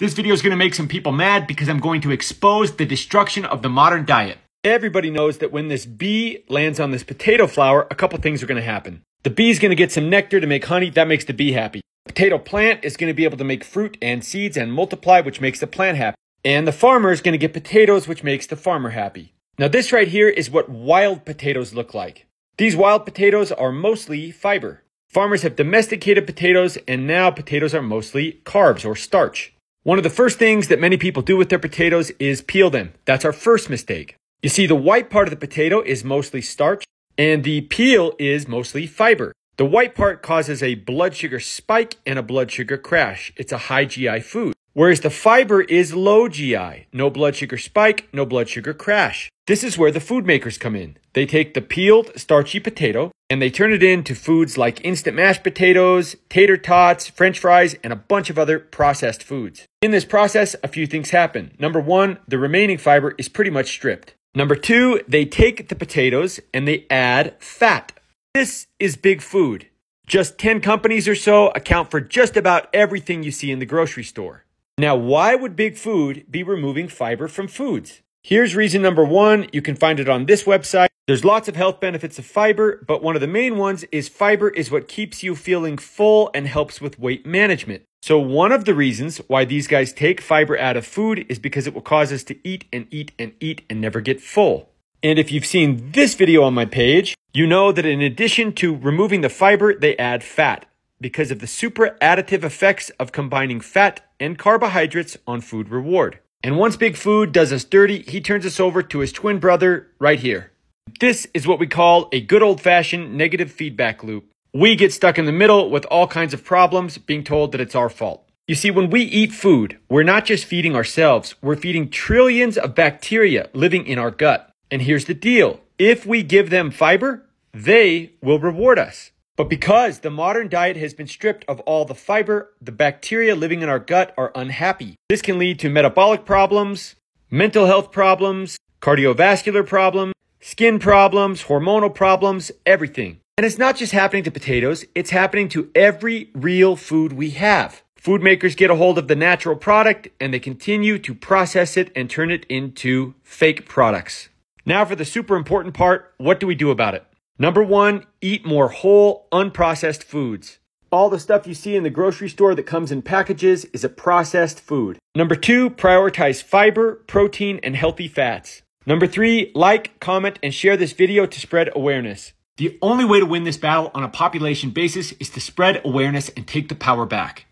This video is going to make some people mad because I'm going to expose the destruction of the modern diet. Everybody knows that when this bee lands on this potato flower, a couple things are going to happen. The bee is going to get some nectar to make honey. That makes the bee happy. The potato plant is going to be able to make fruit and seeds and multiply, which makes the plant happy. And the farmer is going to get potatoes, which makes the farmer happy. Now this right here is what wild potatoes look like. These wild potatoes are mostly fiber. Farmers have domesticated potatoes, and now potatoes are mostly carbs or starch. One of the first things that many people do with their potatoes is peel them. That's our first mistake. You see, the white part of the potato is mostly starch, and the peel is mostly fiber. The white part causes a blood sugar spike and a blood sugar crash. It's a high GI food. Whereas the fiber is low GI. No blood sugar spike, no blood sugar crash. This is where the food makers come in. They take the peeled, starchy potato and they turn it into foods like instant mashed potatoes, tater tots, French fries, and a bunch of other processed foods. In this process, a few things happen. Number one, the remaining fiber is pretty much stripped. Number two, they take the potatoes and they add fat. This is big food. Just 10 companies or so account for just about everything you see in the grocery store. Now, why would big food be removing fiber from foods? Here's reason number one. You can find it on this website. There's lots of health benefits of fiber, but one of the main ones is fiber is what keeps you feeling full and helps with weight management. So one of the reasons why these guys take fiber out of food is because it will cause us to eat and eat and eat and never get full. And if you've seen this video on my page, you know that in addition to removing the fiber, they add fat because of the super additive effects of combining fat and carbohydrates on food reward. And once big food does us dirty, he turns us over to his twin brother right here. This is what we call a good old-fashioned negative feedback loop. We get stuck in the middle with all kinds of problems, being told that it's our fault. You see, when we eat food, we're not just feeding ourselves, we're feeding trillions of bacteria living in our gut. And here's the deal. If we give them fiber, they will reward us. But because the modern diet has been stripped of all the fiber, the bacteria living in our gut are unhappy. This can lead to metabolic problems, mental health problems, cardiovascular problems, skin problems, hormonal problems, everything. And it's not just happening to potatoes, it's happening to every real food we have. Food makers get a hold of the natural product and they continue to process it and turn it into fake products. Now for the super important part, what do we do about it? Number one, eat more whole, unprocessed foods. All the stuff you see in the grocery store that comes in packages is a processed food. Number two, prioritize fiber, protein, and healthy fats. Number three, like, comment, and share this video to spread awareness. The only way to win this battle on a population basis is to spread awareness and take the power back.